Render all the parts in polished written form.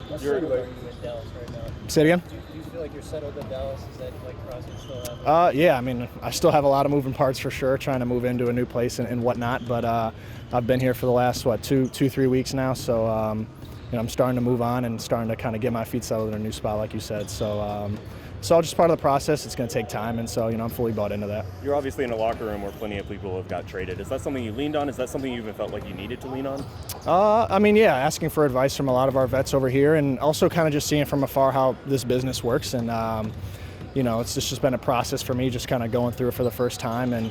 How settled are you in Dallas right now? Say it again? Do you feel like you're settled in Dallas? Is that like process still happening? Yeah, I mean, I still have a lot of moving parts for sure, trying to move into a new place and whatnot. But I've been here for the last, 3 weeks now. So, I'm starting to move on and starting to kind of get my feet settled in a new spot, like you said. So, it's all just part of the process. It's going to take time, and so I'm fully bought into that. You're obviously in a locker room where plenty of people have got traded. Is that something you leaned on? Is that something you even felt like you needed to lean on? Yeah, asking for advice from a lot of our vets over here, and also kind of just seeing from afar how this business works. And it's just been a process for me, just kind of going through it for the first time, and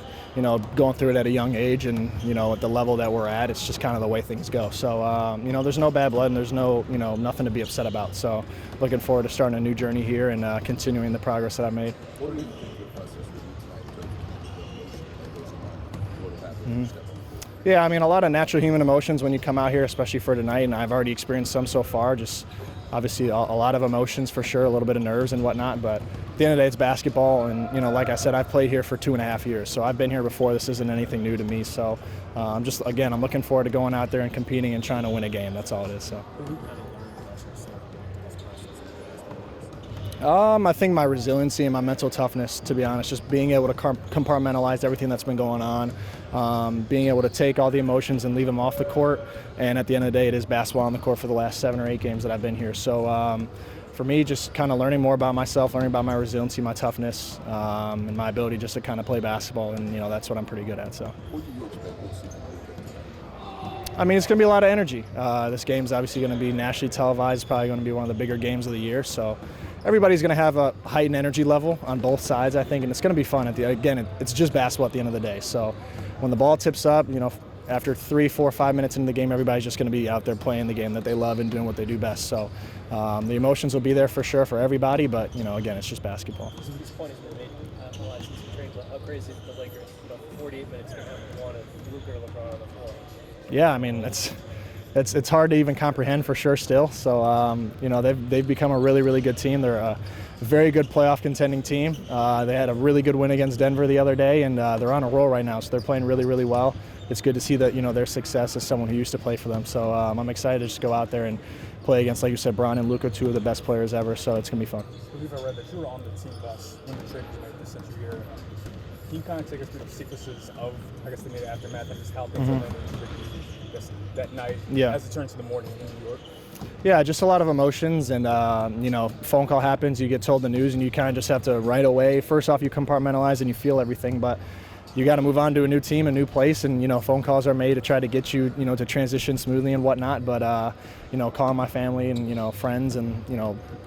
going through it at a young age, and at the level that we're at, it's just kind of the way things go. So there's no bad blood, and there's no nothing to be upset about. So looking forward to starting a new journey here and continuing the progress that I've made. What do you think the process would be tonight? Yeah, I mean, a lot of natural human emotions when you come out here, especially for tonight, and I've already experienced some so far. Just obviously a lot of emotions for sure, a little bit of nerves and whatnot, but at the end of the day, it's basketball, and like I said, I've played here for 2.5 years, so I've been here before. This isn't anything new to me, so I'm looking forward to going out there and competing and trying to win a game. That's all it is. So. I think my resiliency and my mental toughness, to be honest, just being able to compartmentalize everything that's been going on, being able to take all the emotions and leave them off the court. And at the end of the day, it is basketball on the court for the last 7 or 8 games that I've been here. So for me, just kind of learning more about myself, learning about my resiliency, my toughness, and my ability just to kind of play basketball. And, that's what I'm pretty good at. So. What do you expect this season? I mean, it's going to be a lot of energy. This game's obviously going to be nationally televised, probably going to be one of the bigger games of the year. So everybody's going to have a heightened energy level on both sides, I think, and it's going to be fun. It's just basketball at the end of the day. So when the ball tips up, after 3, 4, 5 minutes into the game, everybody's just going to be out there playing the game that they love and doing what they do best. So the emotions will be there for sure for everybody, but, again, it's just basketball. So this point has been made a lot since the trades. How crazy is the Lakers? 48 minutes to have one of Luka or LeBron on the floor. Yeah, I mean, it's hard to even comprehend for sure still. So, they've become a really, really good team. They're a very good playoff contending team. They had a really good win against Denver the other day, and they're on a roll right now. So they're playing really, really well. It's good to see that, their success as someone who used to play for them. So I'm excited to just go out there and play against, like you said, Bron and Luka, 2 of the best players ever. So it's going to be fun. I believe I read that you were on the team bus when the trade was made this century year. Can you kind of take us through the sequences of, the immediate aftermath and just how things went that night as it turned to the morning in New York? Yeah, just a lot of emotions, and phone call happens, you get told the news, and you kind of just have to right away. First off, you compartmentalize and you feel everything, but you got to move on to a new team, a new place, and phone calls are made to try to get you, to transition smoothly and whatnot. But calling my family and friends and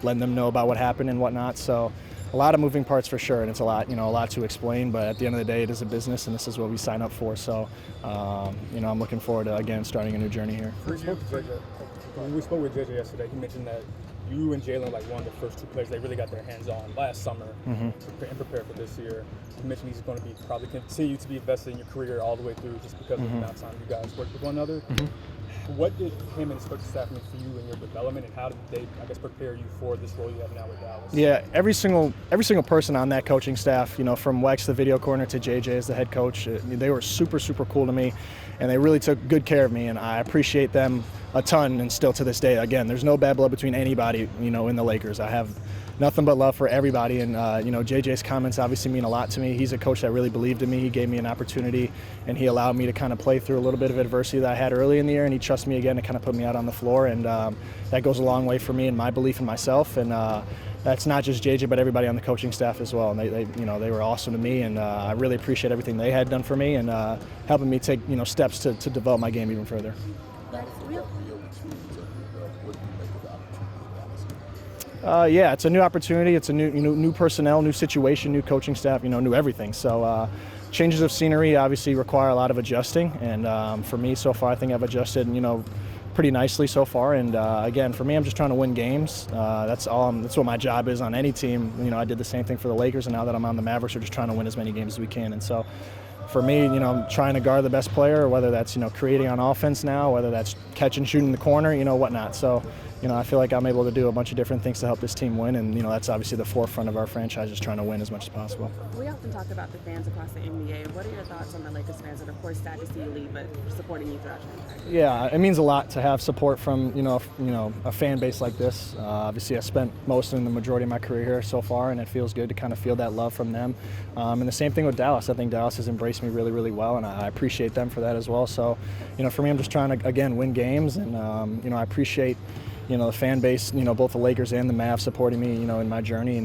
letting them know about what happened and whatnot. So a lot of moving parts for sure, and it's a lot to explain. But at the end of the day, it is a business, and this is what we sign up for. So I'm looking forward to again starting a new journey here. When we spoke with JJ yesterday, he mentioned that you and Jalen one of the first 2 players they really got their hands on last summer and prepared for this year. He mentioned he's going to be probably continue to be invested in your career all the way through just because of the amount of time you guys worked with one another. What did him and his coaching staff mean for you in your development, and how did they, prepare you for this role you have now with Dallas? Yeah, every single person on that coaching staff, from Wex, the video corner, to JJ as the head coach, they were super, super cool to me, and they really took good care of me, and I appreciate them a ton, and still to this day. Again, there's no bad blood between anybody, in the Lakers. I have nothing but love for everybody, and JJ's comments obviously mean a lot to me. He's a coach that really believed in me. He gave me an opportunity, and he allowed me to kind of play through a little bit of adversity that I had early in the year, and he trusted me again to kind of put me out on the floor, and that goes a long way for me and my belief in myself. And that's not just JJ, but everybody on the coaching staff as well. And they were awesome to me, and I really appreciate everything they had done for me and helping me take steps to develop my game even further. Yeah, it's a new opportunity. It's a new personnel, new situation, new coaching staff, new everything. So changes of scenery obviously require a lot of adjusting, and for me so far I think I've adjusted pretty nicely so far. And again, for me, I'm just trying to win games. That's what my job is on any team. I did the same thing for the Lakers, and now that I'm on the Mavericks, we're just trying to win as many games as we can. And so for me, I'm trying to guard the best player, whether that's creating on offense now, whether that's catch and shoot in the corner, whatnot. So I feel like I'm able to do a bunch of different things to help this team win, and that's obviously the forefront of our franchise, is trying to win as much as possible. We often talk about the fans across the NBA. What are your thoughts on the Lakers fans? And of course, sad to see you leave, but supporting you throughout your entire career. Yeah, it means a lot to have support from a fan base like this. Obviously, I spent most and the majority of my career here so far, and it feels good to kind of feel that love from them. And the same thing with Dallas. I think Dallas has embraced me really, really well, and I appreciate them for that as well. So, for me, I'm just trying to again win games, and I appreciate the fan base, both the Lakers and the Mavs supporting me, in my journey, and